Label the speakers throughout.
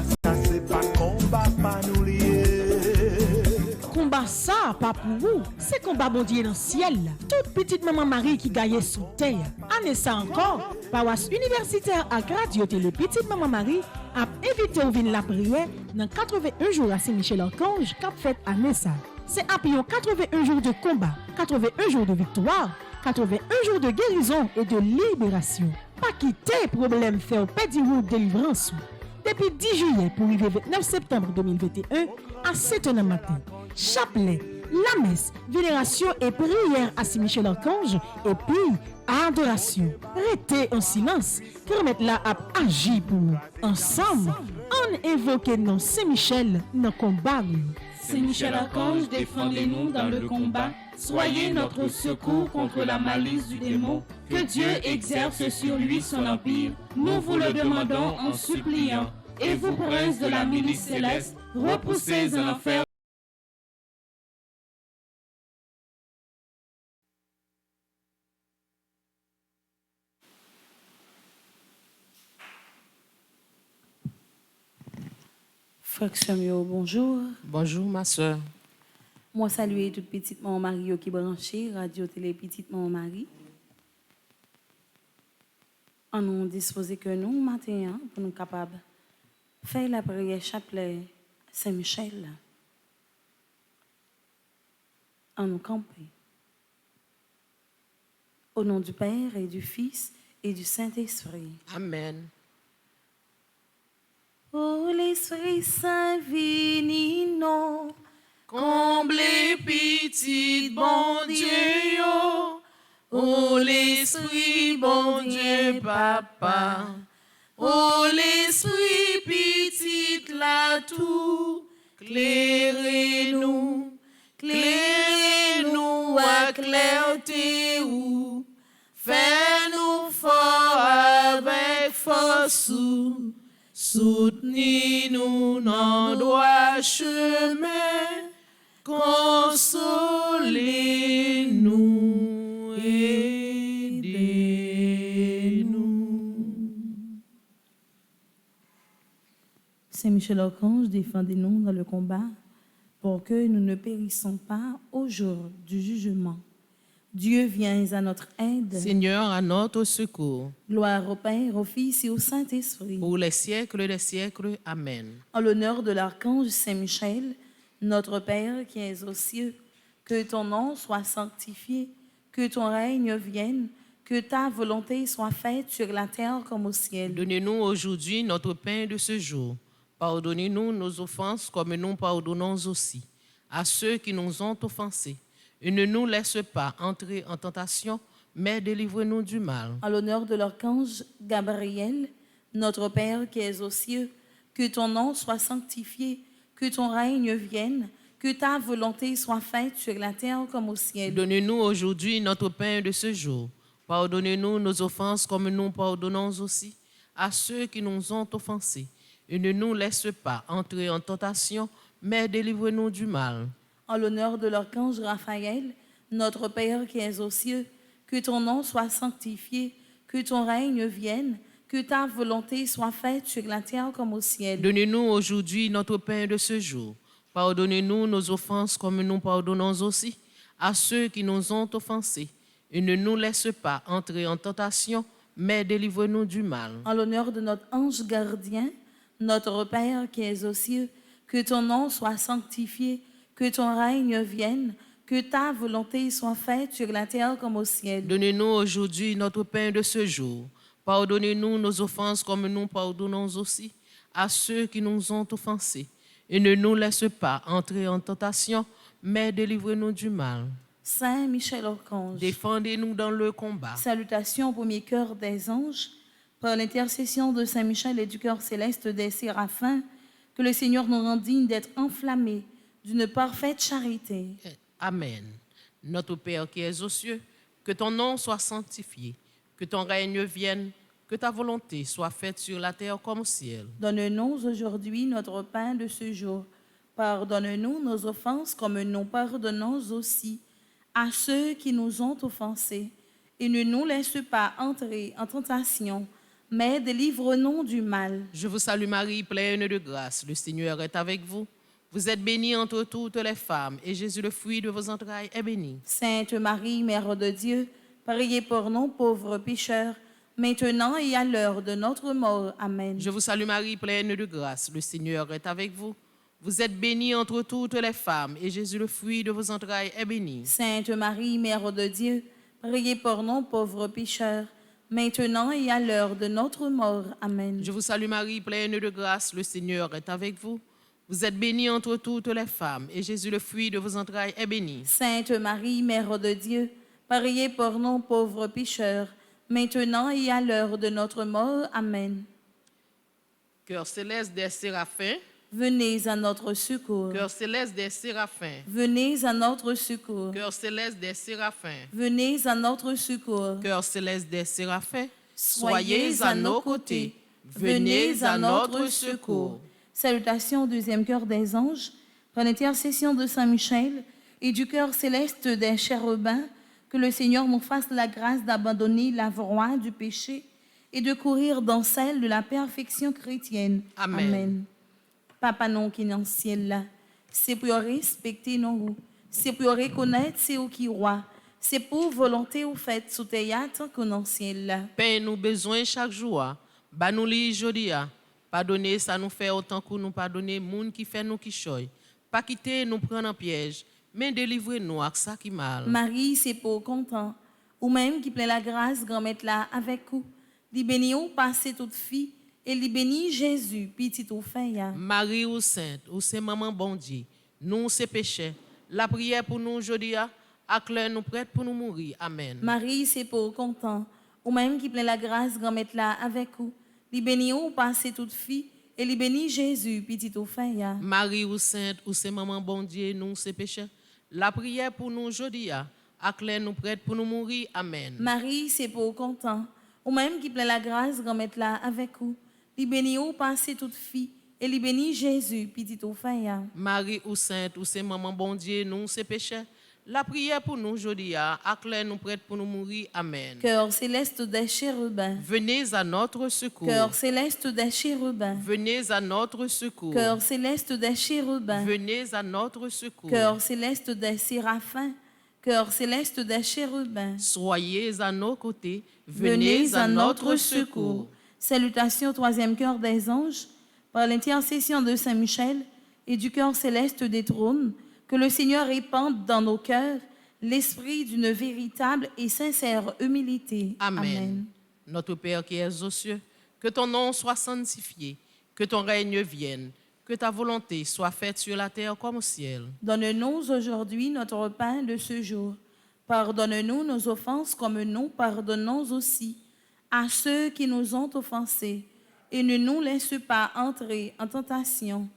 Speaker 1: ça c'est pas combat pas nous lier.
Speaker 2: Combat ça, pas pour vous, c'est combat bon Dieu dans le ciel. Toute petite maman Marie qui gagne sous terre. Année ça encore, paroisse universitaire à Radio Télé Petite Maman Marie a invité au vin la prière dans 81 jours à Saint-Michel-Archange qu'a fait année ça. C'est après 81 jours de combat, 81 jours de victoire, 81 jours de guérison et de libération. Pas quitter problème faire pédi route délivrance. Depuis 10 juillet pour arriver 29 septembre 2021 à 7h du matin. Chapelet, la messe, vénération et prière à Saint-Michel-Archange et puis adoration. Restez en silence, permettre là à agir pour nous. Ensemble, on invoque non Saint-Michel dans le combat.
Speaker 3: Saint-Michel-Archange, défendez-nous dans le combat. Soyez notre secours contre la malice du démon. Que Dieu exerce sur lui son empire. Nous vous le demandons en suppliant. Et vous, princes de la milice céleste, repoussez en enfer.
Speaker 4: Frère Samuel, bonjour.
Speaker 5: Bonjour ma soeur.
Speaker 4: Moi saluer toute petite maman Marie qui branchée Radio Télé Petite Maman Marie. On nous disposé que nous matin pour nous capables faire la prière chapelet Saint-Michel. On nous camper. Au nom du Père et du Fils et du Saint-Esprit.
Speaker 5: Amen.
Speaker 4: Oh l'Esprit Saint vini non.
Speaker 5: Comblez petit bon Dieu, yo. Oh l'Esprit bon Dieu papa. Oh l'Esprit petit la tout. Clairez-nous, clairez-nous à clarté ou. Fais-nous fort avec force ou. Soutenez-nous dans droit chemin. Consolez-nous, aidez-nous.
Speaker 4: Saint-Michel-Archange, défendez-nous dans le combat pour que nous ne périssons pas au jour du jugement. Dieu vient à notre aide.
Speaker 5: Seigneur, à notre secours.
Speaker 4: Gloire au Père, au Fils et au Saint-Esprit.
Speaker 5: Pour les siècles des siècles. Amen.
Speaker 4: En l'honneur de l'archange Saint-Michel, notre Père qui es aux cieux, que ton nom soit sanctifié, que ton règne vienne, que ta volonté soit faite sur la terre comme au ciel.
Speaker 5: Donnez-nous aujourd'hui notre pain de ce jour. Pardonnez-nous nos offenses comme nous pardonnons aussi à ceux qui nous ont offensés. Et ne nous laisse pas entrer en tentation, mais délivre-nous du mal.
Speaker 4: En l'honneur de l'archange Gabriel, notre Père qui es aux cieux, que ton nom soit sanctifié, que ton règne vienne, que ta volonté soit faite sur la terre comme au ciel.
Speaker 5: Donnez-nous aujourd'hui notre pain de ce jour. Pardonnez-nous nos offenses comme nous pardonnons aussi à ceux qui nous ont offensés. Et ne nous laisse pas entrer en tentation, mais délivre-nous du mal.
Speaker 4: En l'honneur de l'archange Raphaël, notre Père qui es aux cieux, que ton nom soit sanctifié, que ton règne vienne, que ta volonté soit faite sur la terre comme au ciel.
Speaker 5: Donnez-nous aujourd'hui notre pain de ce jour. Pardonnez-nous nos offenses comme nous pardonnons aussi à ceux qui nous ont offensés. Et ne nous laisse pas entrer en tentation, mais délivre-nous du mal.
Speaker 4: En l'honneur de notre ange gardien, notre Père qui es aux cieux, que ton nom soit sanctifié, que ton règne vienne, que ta volonté soit faite sur la terre comme au ciel.
Speaker 5: Donnez-nous aujourd'hui notre pain de ce jour. Pardonnez-nous nos offenses comme nous pardonnons aussi à ceux qui nous ont offensés. Et ne nous laisse pas entrer en tentation, mais délivre-nous du mal.
Speaker 4: Saint Michel-Archange,
Speaker 5: défendez-nous dans le combat.
Speaker 4: Salutations au premier cœur des anges, par l'intercession de Saint Michel et du cœur céleste des séraphins, que le Seigneur nous rende dignes d'être enflammés d'une parfaite charité.
Speaker 5: Amen. Notre Père qui es aux cieux, que ton nom soit sanctifié, que ton règne vienne, que ta volonté soit faite sur la terre comme au ciel.
Speaker 4: Donne-nous aujourd'hui notre pain de ce jour. Pardonne-nous nos offenses comme nous pardonnons aussi à ceux qui nous ont offensés. Et ne nous laisse pas entrer en tentation, mais délivre-nous du mal.
Speaker 5: Je vous salue Marie, pleine de grâce. Le Seigneur est avec vous. Vous êtes bénie entre toutes les femmes, et Jésus, le fruit de vos entrailles, est béni.
Speaker 4: Sainte Marie, Mère de Dieu, priez pour nous pauvres pécheurs, maintenant et à l'heure de notre mort. Amen.
Speaker 5: Je vous salue Marie, pleine de grâce. Le Seigneur est avec vous. Vous êtes bénie entre toutes les femmes, et Jésus, le fruit de vos entrailles, est béni.
Speaker 4: Sainte Marie, Mère de Dieu, priez pour nous pauvres pécheurs, maintenant et à l'heure de notre mort. Amen.
Speaker 5: Je vous salue Marie, pleine de grâce. Le Seigneur est avec vous. Vous êtes bénie entre toutes les femmes, et Jésus, le fruit de vos entrailles, est béni.
Speaker 4: Sainte Marie, Mère de Dieu, priez pour nous pauvres pécheurs, maintenant et à l'heure de notre mort. Amen.
Speaker 5: Cœur céleste des séraphins,
Speaker 4: Venez à notre secours.
Speaker 5: cœur céleste des séraphins,
Speaker 4: Venez à notre secours.
Speaker 5: cœur céleste des séraphins,
Speaker 4: Venez à notre secours.
Speaker 5: cœur céleste des séraphins,
Speaker 4: Soyez à nos côtés. Venez à notre secours. Salutations au deuxième cœur des anges, par l'intercession de Saint Michel et du cœur céleste des chérubins, que le Seigneur nous fasse la grâce d'abandonner la voie du péché et de courir dans celle de la perfection chrétienne.
Speaker 5: Amen.
Speaker 4: Papa non qui est dans le ciel là, c'est pour respecter nous, c'est pour reconnaître c'est où qui roi, c'est pour volonté ou fait sous théâtre qu'on dans le ciel là.
Speaker 5: paix nous besoin chaque jour. Bah nous li jodia. Pardonner ça nous fait autant que nous pardonner monde qui fait nous qui choy. Pas quitter nous prendre en piège, mais délivrer nous avec ça qui mal.
Speaker 4: Marie, c'est pour content, ou même qui plaît la grâce grand-mère là avec vous. Li béni ou passé toute fille, et li béni Jésus, petit ou fait.
Speaker 5: Marie ou sainte, ou c'est maman bon Dieu. Nous c'est péché. La prière pour nous jodia, ak l'heure nous prête pour nous mourir. Amen.
Speaker 4: Marie, c'est pour content, ou même qui plaît la grâce grand-mère là avec vous. Li béni ou passé toute fille, et li béni Jésus, petit ou fait.
Speaker 5: Marie ou sainte, ou c'est maman bon Dieu, nous c'est péché. La prière pour nous jodia, ak l'heure nous prête pour nous mourir. Amen.
Speaker 4: Marie, c'est pour content, ou même qui plaît la grâce grand-mère là avec vous. Li béni ou passé toute fille, et li béni Jésus, petit ou fait.
Speaker 5: Marie ou sainte, ou c'est maman bon Dieu, nous c'est péché. La prière pour nous jodia, ak l'heure nous prête pour nous mourir. Amen.
Speaker 4: Cœur céleste des chérubins.
Speaker 5: Venez à notre secours.
Speaker 4: Cœur céleste des chérubins.
Speaker 5: Venez à notre secours.
Speaker 4: Cœur céleste des chérubins.
Speaker 5: Venez à notre secours.
Speaker 4: Cœur céleste des séraphins. Cœur céleste des chérubins.
Speaker 5: Soyez à nos côtés.
Speaker 4: Venez à notre secours. Salutations au troisième cœur des anges, par l'intercession de Saint Michel et du cœur céleste des trônes, que le Seigneur répande dans nos cœurs l'esprit d'une véritable et sincère humilité.
Speaker 5: Amen. Notre Père qui es aux cieux, que ton nom soit sanctifié, que ton règne vienne, que ta volonté soit faite sur la terre comme au ciel.
Speaker 4: Donne-nous aujourd'hui notre pain de ce jour. Pardonne-nous nos offenses comme nous pardonnons aussi à ceux qui nous ont offensés. Et ne nous laisse pas entrer en tentation,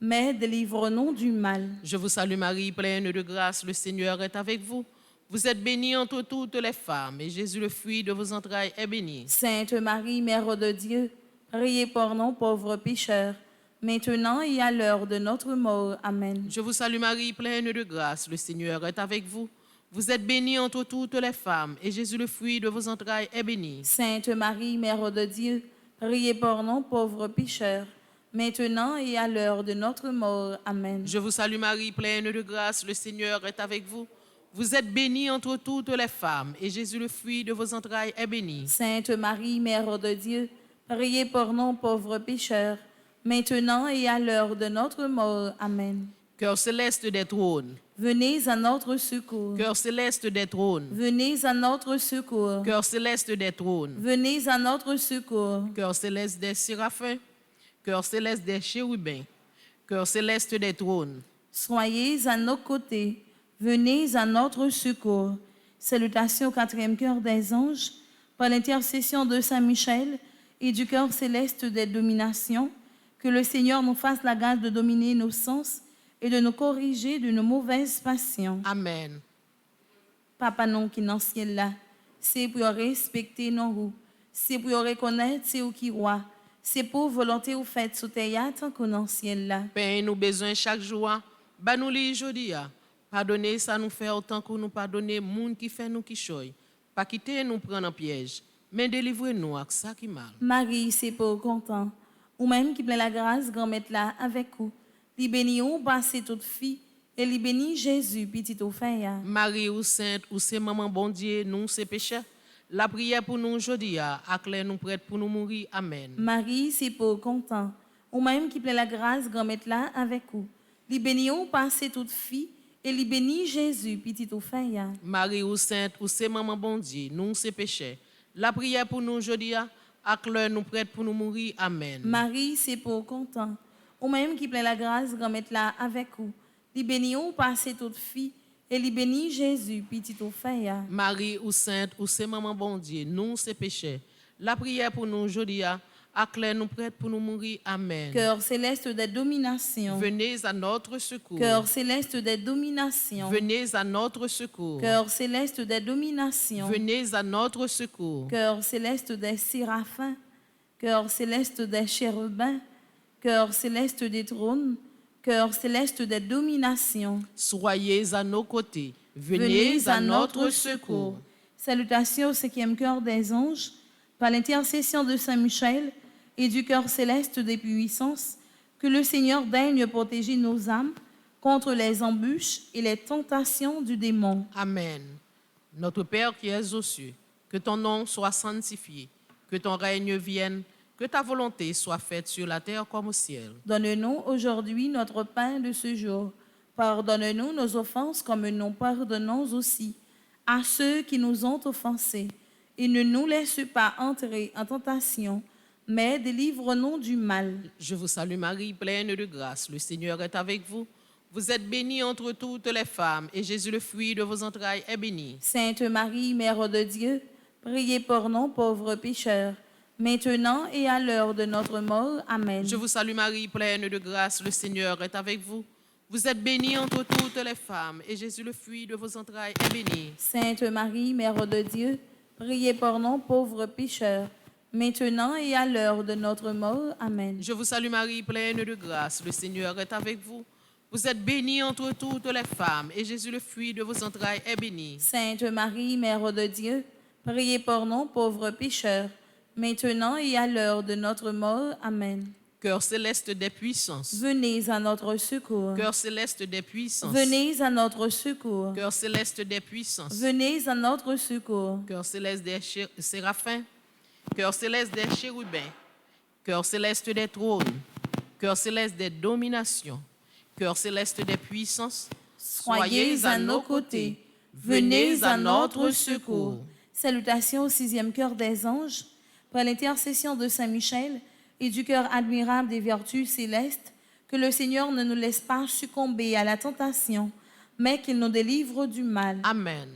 Speaker 4: mais délivre-nous du mal.
Speaker 5: Je vous salue Marie, pleine de grâce, le Seigneur est avec vous. Vous êtes bénie entre toutes les femmes, et Jésus, le fruit de vos entrailles, est béni.
Speaker 4: Sainte Marie, Mère de Dieu, priez pour nous pauvres pécheurs, maintenant et à l'heure de notre mort. Amen.
Speaker 5: Je vous salue Marie, pleine de grâce, le Seigneur est avec vous. Vous êtes bénie entre toutes les femmes, et Jésus, le fruit de vos entrailles, est béni.
Speaker 4: Sainte Marie, Mère de Dieu, priez pour nous pauvres pécheurs, maintenant et à l'heure de notre mort. Amen.
Speaker 5: Je vous salue Marie, pleine de grâce, le Seigneur est avec vous. Vous êtes bénie entre toutes les femmes, et Jésus, le fruit de vos entrailles, est béni.
Speaker 4: Sainte Marie, Mère de Dieu, priez pour nous pauvres pécheurs, maintenant et à l'heure de notre mort. Amen.
Speaker 5: Cœur céleste des trônes,
Speaker 4: Venez à notre secours.
Speaker 5: cœur céleste des trônes,
Speaker 4: Venez à notre secours.
Speaker 5: cœur céleste des trônes,
Speaker 4: Venez à notre secours.
Speaker 5: cœur céleste des séraphins, cœur céleste des chérubins, cœur céleste des trônes.
Speaker 4: Soyez à nos côtés. Venez à notre secours. Salutations au quatrième cœur des anges, par l'intercession de Saint Michel et du cœur céleste des dominations, que le Seigneur nous fasse la grâce de dominer nos sens et de nous corriger de nos mauvaises passions.
Speaker 5: Amen.
Speaker 4: Papa non qui est dans le ciel là, c'est pour respecter nos roues, c'est pour reconnaître c'est où qui roi, c'est pour volonté ou fait sous théâtre qu'on dans le ciel là.
Speaker 5: Paix nous besoin chaque jour. Bah nous li jodia. Pardonner ça nous fait autant que nous pardonner monde qui fait nous qui choy. Pas quitter nous prendre en piège, mais délivrez-nous à ça qui mal.
Speaker 4: Marie, c'est pour content. Ou même qui plein la grâce, grand-mère là avec vous. Li béni ou passé toute fille, et li béni Jésus, petit au fin.
Speaker 5: Marie ou sainte, ou c'est maman bon Dieu, nous c'est péchés. La prière pour nous aujourd'hui, à clair nous prête pour nous mourir. Amen.
Speaker 4: Marie, c'est pour content. Ou même qui plein la grâce, grand-mère là avec vous. Li béni ou passé toute fille, et li béni Jésus, petit au fin.
Speaker 5: Marie ou sainte, ou c'est maman bon Dieu, nous c'est péchés. La prière pour nous aujourd'hui, à clair nous prête pour nous mourir. Amen.
Speaker 4: Marie, c'est pour content. Ou même qui plein la grâce, grand-mère là avec vous. Li béni ou passé toute fille, et li béni Jésus, petit au fin.
Speaker 5: Marie ou sainte, ou c'est maman bon Dieu, nous c'est péchés. La prière pour nous aujourd'hui, à clair nous prête pour nous mourir. Amen.
Speaker 4: Cœur céleste des dominations.
Speaker 5: Venez à notre secours.
Speaker 4: Cœur céleste des dominations.
Speaker 5: Venez à notre secours.
Speaker 4: Cœur céleste des dominations.
Speaker 5: Venez à notre secours.
Speaker 4: Cœur céleste des séraphins. Cœur céleste des chérubins. Cœur céleste des trônes. Cœur céleste des dominations.
Speaker 5: Soyez à nos côtés. Venez à notre secours.
Speaker 4: Salutations au 5e cœur des anges, par l'intercession de Saint Michel et du cœur céleste des puissances, que le Seigneur daigne protéger nos âmes contre les embûches et les tentations du démon.
Speaker 5: Amen. Notre Père qui es aux cieux, que ton nom soit sanctifié, que ton règne vienne, que ta volonté soit faite sur la terre comme au ciel.
Speaker 4: Donne-nous aujourd'hui notre pain de ce jour. Pardonne-nous nos offenses comme nous pardonnons aussi à ceux qui nous ont offensés. Et ne nous laisse pas entrer en tentation, mais délivre-nous du mal.
Speaker 5: Je vous salue Marie, pleine de grâce. Le Seigneur est avec vous. Vous êtes bénie entre toutes les femmes, et Jésus, le fruit de vos entrailles, est béni.
Speaker 4: Sainte Marie, Mère de Dieu, priez pour nous pauvres pécheurs, maintenant et à l'heure de notre mort. Amen.
Speaker 5: Je vous salue Marie, pleine de grâce. Le Seigneur est avec vous. Vous êtes bénie entre toutes les femmes, et Jésus, le fruit de vos entrailles, est béni.
Speaker 4: Sainte Marie, Mère de Dieu, priez pour nous pauvres pécheurs, maintenant et à l'heure de notre mort. Amen.
Speaker 5: Je vous salue Marie, pleine de grâce. Le Seigneur est avec vous. Vous êtes bénie entre toutes les femmes, et Jésus, le fruit de vos entrailles, est béni.
Speaker 4: Sainte Marie, Mère de Dieu, priez pour nous pauvres pécheurs, maintenant et à l'heure de notre mort. Amen.
Speaker 5: Cœur céleste des puissances.
Speaker 4: Venez à notre secours.
Speaker 5: Cœur céleste des puissances.
Speaker 4: Venez à notre secours.
Speaker 5: Cœur céleste des puissances.
Speaker 4: Venez à notre secours.
Speaker 5: Cœur céleste des séraphins. Cœur céleste des chérubins. Cœur céleste des trônes. Cœur céleste des dominations. Cœur céleste des puissances.
Speaker 4: Soyez à nos côtés. Venez à notre secours. Salutations au 6e cœur des anges, par l'intercession de Saint Michel et du cœur admirable des vertus célestes, que le Seigneur ne nous laisse pas succomber à la tentation, mais qu'il nous délivre du mal.
Speaker 5: Amen.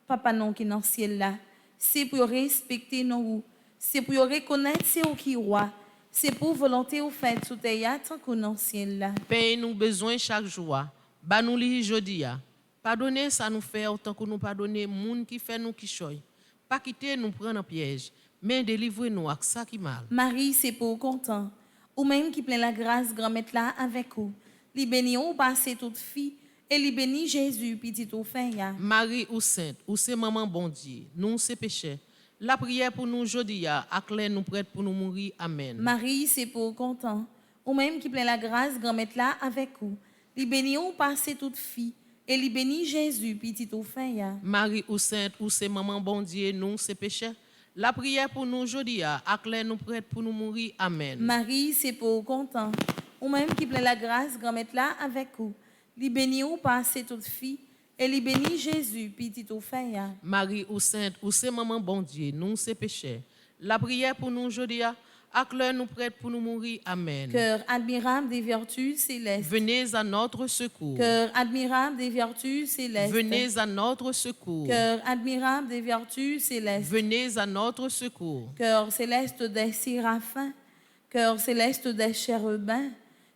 Speaker 4: Papa non qui est dans le ciel là, c'est pour respecter nos, c'est pour reconnaître c'est au qui roi, c'est pour volonté au fait sous terre tant qu'on dans le ciel là.
Speaker 5: Paye nous besoin chaque jour. Ba nous li jodi a. Pardonnez ça nous faire autant que nous pardonner moun qui fait nous qui choy. Pas quitter nous prendre en piège, mais délivrez-nous à ça qui mal.
Speaker 4: Marie, c'est pour content. Ou même qui plein la grâce, grand-mère là avec vous. Li béni ou passé toute fille, et li béni Jésus, petit au fin ya.
Speaker 5: Marie ou sainte, ou c'est maman bon Dieu, nous c'est péché. La prière pour nous aujourd'hui, à clair nous prête pour nous mourir. Amen.
Speaker 4: Marie, c'est pour content. Ou même qui plein la grâce, grand-mère là avec vous. Li béni ou passé toute fille, et li béni Jésus, petit au fin ya.
Speaker 5: Marie ou sainte, ou c'est maman bon Dieu, nous c'est péché. La prière pour nous aujourd'hui, à clair nous prête pour nous mourir. Amen.
Speaker 4: Marie, c'est pour content. Ou même qui plein la grâce, grand-mère là avec vous. Li béni ou passé toute fille, et li béni Jésus, petit au fin ya.
Speaker 5: Marie ou sainte, ou c'est maman bon Dieu, nous c'est péché. La prière pour nous aujourd'hui, à clair nous prête pour nous mourir. Amen.
Speaker 4: Cœur admirable des vertus célestes.
Speaker 5: Venez à notre secours.
Speaker 4: Cœur admirable des vertus célestes.
Speaker 5: Venez à notre secours.
Speaker 4: Cœur admirable des vertus célestes.
Speaker 5: Venez à notre secours.
Speaker 4: Cœur céleste des séraphins. Cœur céleste des chérubins.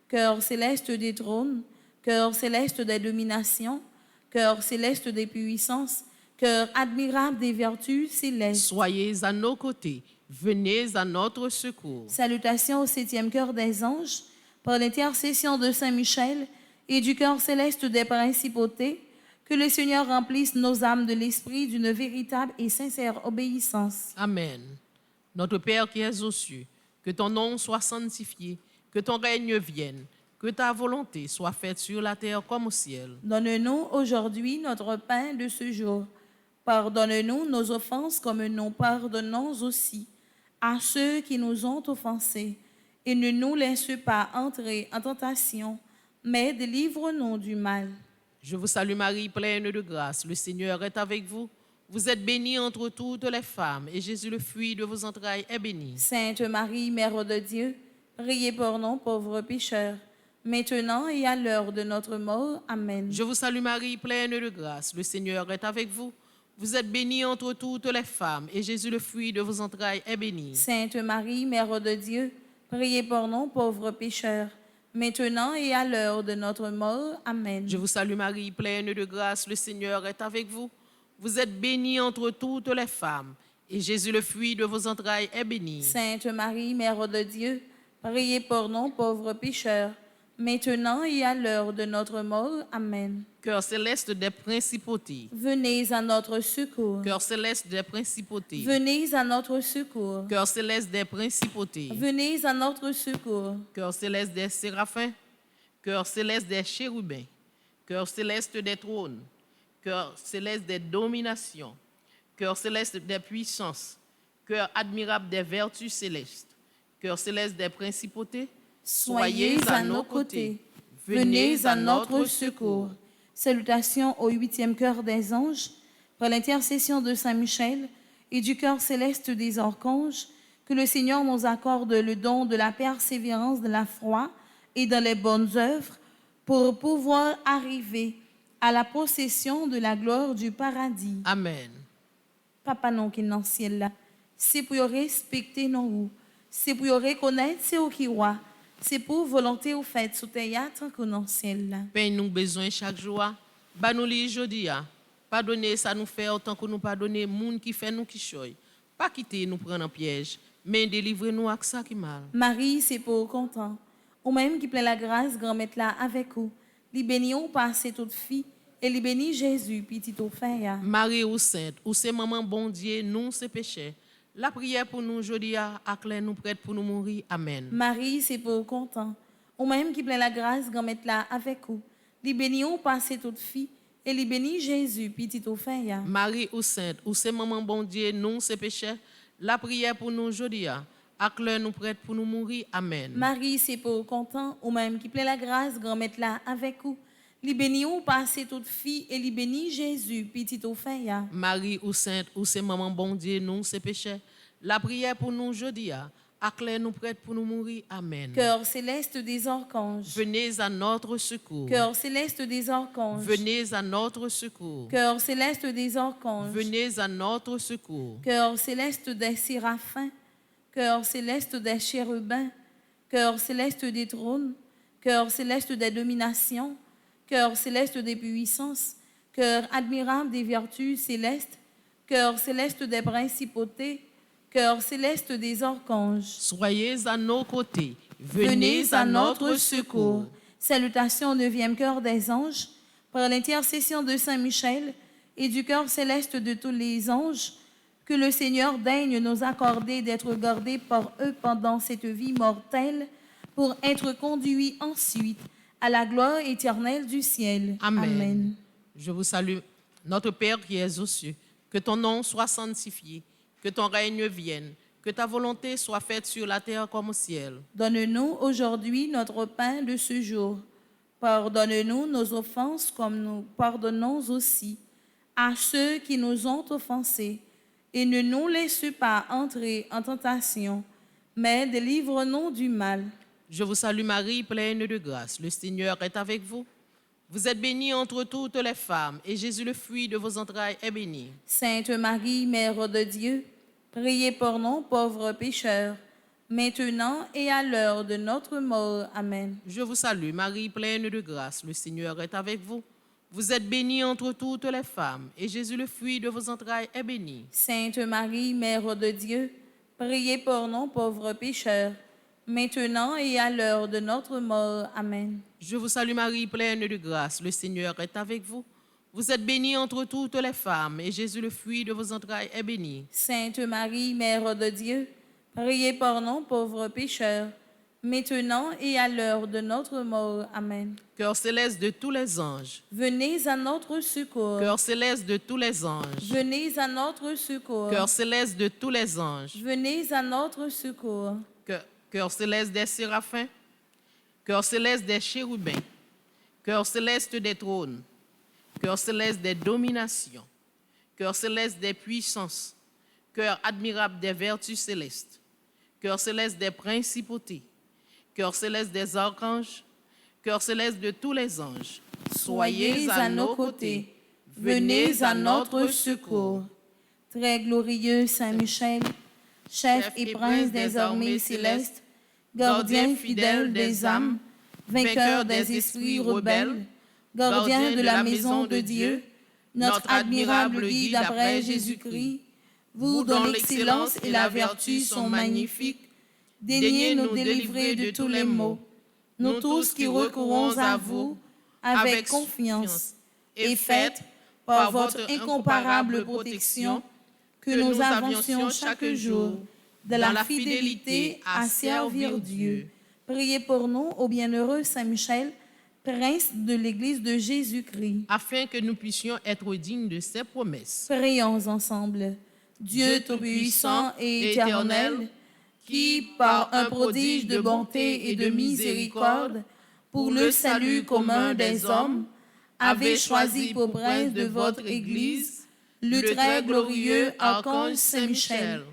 Speaker 4: Cœur céleste des trônes. Cœur céleste des dominations. Cœur céleste des puissances. Cœur admirable des vertus célestes.
Speaker 5: Soyez à nos côtés. Venez à notre secours.
Speaker 4: Salutations au 7e cœur des anges, par l'intercession de Saint Michel et du cœur céleste des principautés, Que le Seigneur remplisse nos âmes de l'esprit d'une véritable et sincère obéissance.
Speaker 5: Amen. Notre Père qui es aux cieux, que ton nom soit sanctifié, que ton règne vienne, que ta volonté soit faite sur la terre comme au ciel.
Speaker 4: Donne-nous aujourd'hui notre pain de ce jour. Pardonne-nous nos offenses comme nous pardonnons aussi à ceux qui nous ont offensés. Et ne nous laisse pas entrer en tentation, mais délivre-nous du mal.
Speaker 5: Je vous salue Marie, pleine de grâce, le Seigneur est avec vous. Vous êtes bénie entre toutes les femmes, et Jésus, le fruit de vos entrailles, est béni.
Speaker 4: Sainte Marie, Mère de Dieu, priez pour nous pauvres pécheurs, maintenant et à l'heure de notre mort. Amen.
Speaker 5: Je vous salue Marie, pleine de grâce, le Seigneur est avec vous. Vous êtes bénie entre toutes les femmes, et Jésus, le fruit de vos entrailles, est béni.
Speaker 4: Sainte Marie, Mère de Dieu, priez pour nous pauvres pécheurs, maintenant et à l'heure de notre mort. Amen.
Speaker 5: Je vous salue Marie, pleine de grâce, le Seigneur est avec vous. Vous êtes bénie entre toutes les femmes, et Jésus, le fruit de vos entrailles, est béni.
Speaker 4: Sainte Marie, Mère de Dieu, priez pour nous pauvres pécheurs, maintenant et à l'heure de notre mort. Amen.
Speaker 5: Cœur céleste des principautés.
Speaker 4: Venez à notre secours.
Speaker 5: Cœur céleste des principautés.
Speaker 4: Venez à notre secours.
Speaker 5: Cœur céleste des principautés.
Speaker 4: Venez à notre secours.
Speaker 5: Cœur céleste des séraphins. Cœur céleste des chérubins. Cœur céleste des trônes. Cœur céleste des dominations. Cœur céleste des puissances. Cœur admirable des vertus célestes. Cœur céleste des principautés.
Speaker 4: Soyez à nos côtés. Venez à notre secours. Salutations au 8e cœur des anges, par l'intercession de Saint Michel et du cœur céleste des archanges, que le Seigneur nous accorde le don de la persévérance de la foi et dans les bonnes œuvres pour pouvoir arriver à la possession de la gloire du paradis.
Speaker 5: Amen.
Speaker 4: Papa non qui est dans le ciel là, c'est pour respecter nos, c'est pour reconnaître c'est au qui roi. C'est pour volonté ou fait sous théâtre qu'on en ciel là.
Speaker 5: Paye nous besoin chaque jour. Ba nous li jodi a. Pardonnez ça nous fait autant que nous pardonner moun qui fait nous qui choy. Pas quitter nous prendre en piège, mais délivrez-nous avec ça qui mal.
Speaker 4: Marie, c'est pour content. Ou même qui plaît la grâce, grand-mère là avec vous. Li béni ou passer toute fille et li béni Jésus petit au fait.
Speaker 5: Marie ou sainte, ou c'est maman bon Dieu, nous c'est péché. La prière pour nous aujourd'hui à clair nous prête pour nous mourir. Amen.
Speaker 4: Marie, c'est pour content. Ou même qui plaît la grâce, grand-mère là avec vous. Li béni ou passer toute fille et li béni Jésus petit au fait.
Speaker 5: Marie ou sainte, ou c'est maman bon Dieu, nous c'est péché. La prière pour nous aujourd'hui à clair nous prête pour nous mourir. Amen.
Speaker 4: Marie, c'est pour content. Ou même qui plaît la grâce, grand-mère là avec vous. Li béni ou passer toute fille et li béni Jésus petit au fait.
Speaker 5: Marie ou sainte, ou c'est maman bon Dieu, nous c'est péché. La prière pour nous aujourd'hui à clair nous prête pour nous mourir. Amen.
Speaker 4: Cœur céleste des archanges.
Speaker 5: Venez à notre secours.
Speaker 4: Cœur céleste des archanges.
Speaker 5: Venez à notre secours.
Speaker 4: Cœur céleste des archanges.
Speaker 5: Venez à notre secours.
Speaker 4: Cœur céleste des séraphins. Cœur céleste des chérubins. Cœur céleste des trônes. Cœur céleste des dominations. Cœur céleste des puissances. Cœur admirable des vertus célestes. Cœur céleste des principautés. Cœur céleste des archanges.
Speaker 5: Soyez à nos côtés. Venez à notre secours.
Speaker 4: Salutations au 9e cœur des anges, par l'intercession de Saint Michel et du cœur céleste de tous les anges, que le Seigneur daigne nous accorder d'être gardés par eux pendant cette vie mortelle, pour être conduits ensuite à la gloire éternelle du ciel.
Speaker 5: Amen.
Speaker 4: Amen.
Speaker 5: Je vous salue, notre Père qui es aux cieux. Que ton nom soit sanctifié, que ton règne vienne, que ta volonté soit faite sur la terre comme au ciel.
Speaker 4: Donne-nous aujourd'hui notre pain de ce jour. Pardonne-nous nos offenses comme nous pardonnons aussi à ceux qui nous ont offensés. Et ne nous laisse pas entrer en tentation, mais délivre-nous du mal.
Speaker 5: Je vous salue Marie, pleine de grâce. Le Seigneur est avec vous. Vous êtes bénie entre toutes les femmes, et Jésus, le fruit de vos entrailles, est béni.
Speaker 4: Sainte Marie, Mère de Dieu, priez pour nous pauvres pécheurs, maintenant et à l'heure de notre mort. Amen.
Speaker 5: Je vous salue Marie, pleine de grâce. Le Seigneur est avec vous. Vous êtes bénie entre toutes les femmes, et Jésus, le fruit de vos entrailles, est béni.
Speaker 4: Sainte Marie, Mère de Dieu, priez pour nous pauvres pécheurs, maintenant et à l'heure de notre mort. Amen.
Speaker 5: Je vous salue Marie, pleine de grâce. Le Seigneur est avec vous. Vous êtes bénie entre toutes les femmes, et Jésus, le fruit de vos entrailles, est béni.
Speaker 4: Sainte Marie, Mère de Dieu, priez pour nous pauvres pécheurs, maintenant et à l'heure de notre mort. Amen.
Speaker 5: Cœur céleste de tous les anges,
Speaker 4: Venez à notre secours.
Speaker 5: cœur céleste de tous les anges,
Speaker 4: Venez à notre secours.
Speaker 5: cœur céleste de tous les anges,
Speaker 4: Venez à notre secours.
Speaker 5: cœur céleste des séraphins, cœur céleste des chérubins, cœur céleste des trônes, cœur céleste des dominations, cœur céleste des puissances, cœur admirable des vertus célestes, cœur céleste des principautés, cœur céleste des archanges, cœur céleste de tous les anges, soyez à nos côtés,
Speaker 4: venez à notre secours. Très glorieux Saint Michel, chef et prince des armées célestes, gardien fidèle des âmes, vainqueur des esprits rebelles, gardien de la maison de Dieu, notre admirable guide après Jésus-Christ, vous dont l'excellence et la vertu sont magnifiques, daignez nous délivrer de tous les maux, nous tous qui recourons à vous avec confiance, et faites, par votre incomparable protection, que nous avancions chaque jour de la fidélité à servir Dieu. Priez pour nous, ô bienheureux Saint Michel, prince de l'Église de Jésus-Christ,
Speaker 5: afin que nous puissions être dignes de ses promesses.
Speaker 4: Prions ensemble. Dieu Tout-Puissant et éternel, qui, par un prodige de bonté et de miséricorde, pour le salut commun des hommes, avez choisi pour prince de votre Église le très glorieux archange Saint-Michel.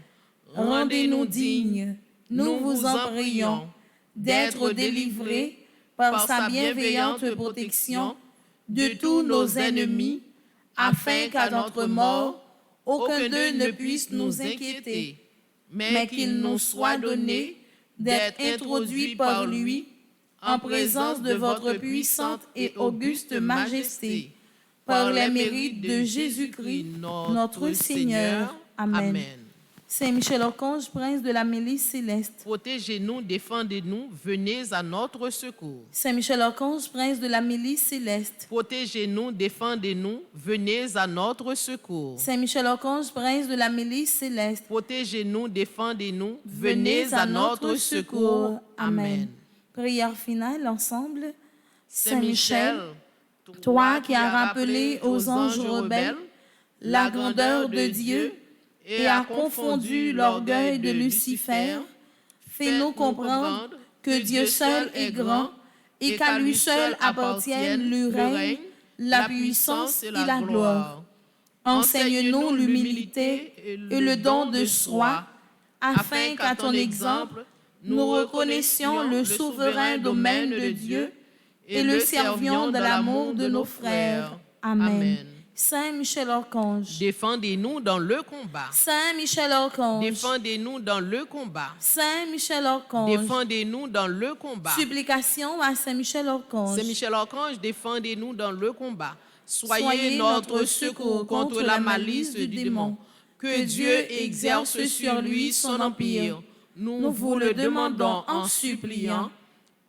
Speaker 4: Rendez-nous dignes, nous vous en prions, d'être délivrés par sa bienveillante protection de tous nos ennemis, afin qu'à notre mort, aucun d'eux ne puisse nous inquiéter, mais qu'il nous soit donné d'être introduits par lui en présence de votre puissante et auguste majesté, par les mérites de Jésus-Christ, notre Seigneur. Amen. Saint Michel Archange, prince de la milice céleste.
Speaker 5: Protégez-nous, défendez-nous, venez à notre secours.
Speaker 4: Saint Michel Archange, prince de la milice céleste.
Speaker 5: Protégez-nous, défendez-nous, venez à notre secours.
Speaker 4: Saint Michel Archange, prince de la milice céleste.
Speaker 5: Protégez-nous, défendez-nous, venez à notre secours. Amen.
Speaker 4: Prière finale ensemble.
Speaker 5: Saint Michel,
Speaker 4: toi qui as rappelé aux anges rebelles la grandeur de Dieu et as confondu l'orgueil de Lucifer, fais-nous comprendre que Dieu seul est grand et qu'à lui seul appartiennent le règne, la puissance et la gloire. Enseigne-nous l'humilité et le don de soi, afin qu'à ton exemple, nous reconnaissions le souverain domaine de Dieu et le servions de l'amour de nos frères. Amen. Saint Michel Archange,
Speaker 5: défendez-nous dans le combat.
Speaker 4: Saint Michel Archange,
Speaker 5: Défendez-nous dans le combat.
Speaker 4: Saint Michel Archange,
Speaker 5: Défendez-nous dans le combat.
Speaker 4: supplication à Saint Michel Archange.
Speaker 5: Saint Michel Archange, défendez-nous dans le combat. Soyez notre secours contre la malice du démon. Que Dieu exerce sur lui son empire. Nous vous le demandons en suppliant.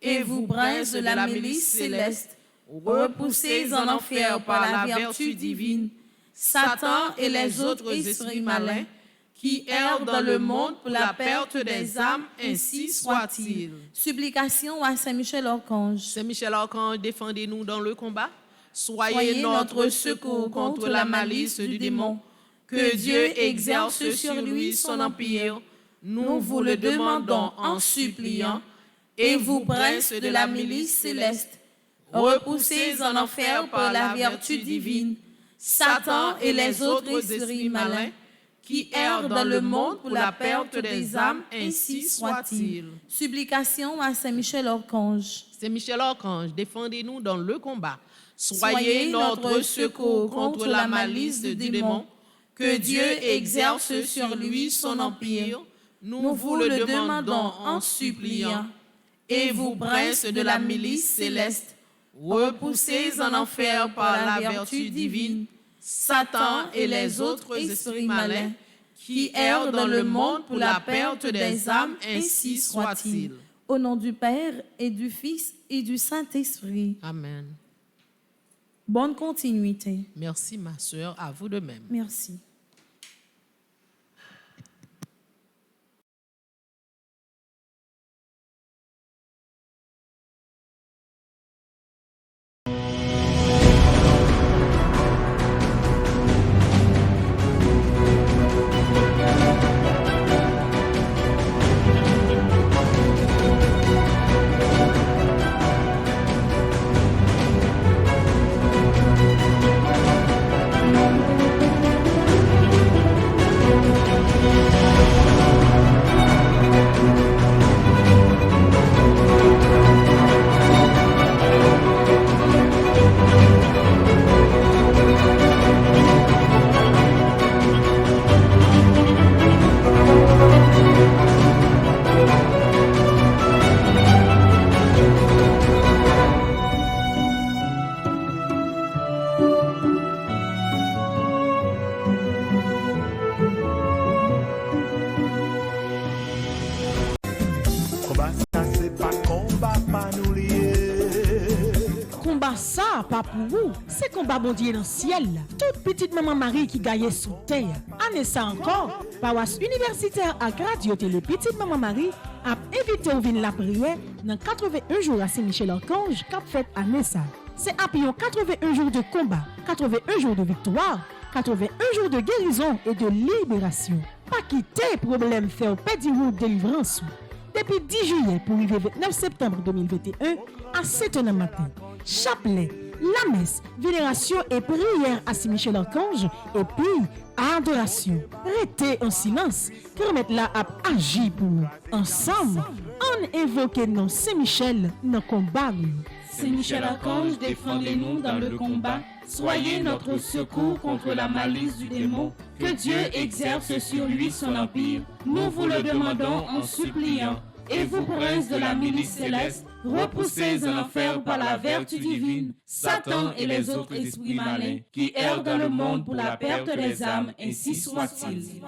Speaker 4: Et vous, princes de la milice céleste, repoussez en enfer par la vertu divine Satan et les autres esprits malins qui errent dans le monde pour la perte des âmes, ainsi soit-il. Supplication à Saint Michel Archange.
Speaker 5: Saint Michel Archange, défendez-nous dans le combat. Soyez notre secours contre la malice du démon. Que Dieu exerce sur lui son empire. Nous vous le demandons en suppliant. Et vous, princes de la milice céleste, repoussez en enfer par la vertu divine Satan et les autres esprits malins qui errent dans le monde pour la perte des âmes, ainsi soit-il. Supplication à Saint Michel Archange. Saint Michel Archange, défendez-nous dans le combat. Soyez notre secours contre la malice du démon. Que Dieu exerce sur lui son empire. Nous vous le demandons en suppliant. Et vous, princes de la milice céleste, repoussez en enfer par la vertu divine Satan et les autres esprits malins qui errent dans le monde pour la perte des âmes, ainsi soit-il.
Speaker 4: Au nom du Père et du Fils et du Saint-Esprit.
Speaker 5: Amen.
Speaker 4: Bonne continuité.
Speaker 5: Merci ma sœur, à vous de même.
Speaker 4: Merci.
Speaker 1: Combat ça c'est pas combat pas nous lier.
Speaker 2: Combat ça, pas pour vous, c'est combat bon Dieu dans le ciel. Toute petite maman Marie qui gagne sous terre. Année ça encore, paroisse universitaire à Radio Télé Petite Maman Marie a invité au vin la prière dans 81 jours à Saint-Michel-Archange qu'a fait année ça. C'est après 81 jours de combat, 81 jours de victoire, 81 jours de guérison et de libération. Pas quitter problème faire au pédi route délivrance. Depuis 10 juillet pour arriver 29 septembre 2021 à 7h du matin. Chapelet, la messe, vénération et prière à Saint-Michel-Archange et puis adoration. Restez en silence, permettre la à agir pour nous. Ensemble, on invoque non Saint-Michel dans le combat.
Speaker 3: Saint-Michel-Archange, défendez-nous dans le combat. Soyez notre secours contre la malice du démon. Que Dieu exerce sur lui son empire. Nous vous le demandons en suppliant. Et vous, princes de la milice céleste, repoussez en enfer par la vertu divine Satan et les autres esprits malins qui errent dans le monde pour la perte des âmes, ainsi soit-il.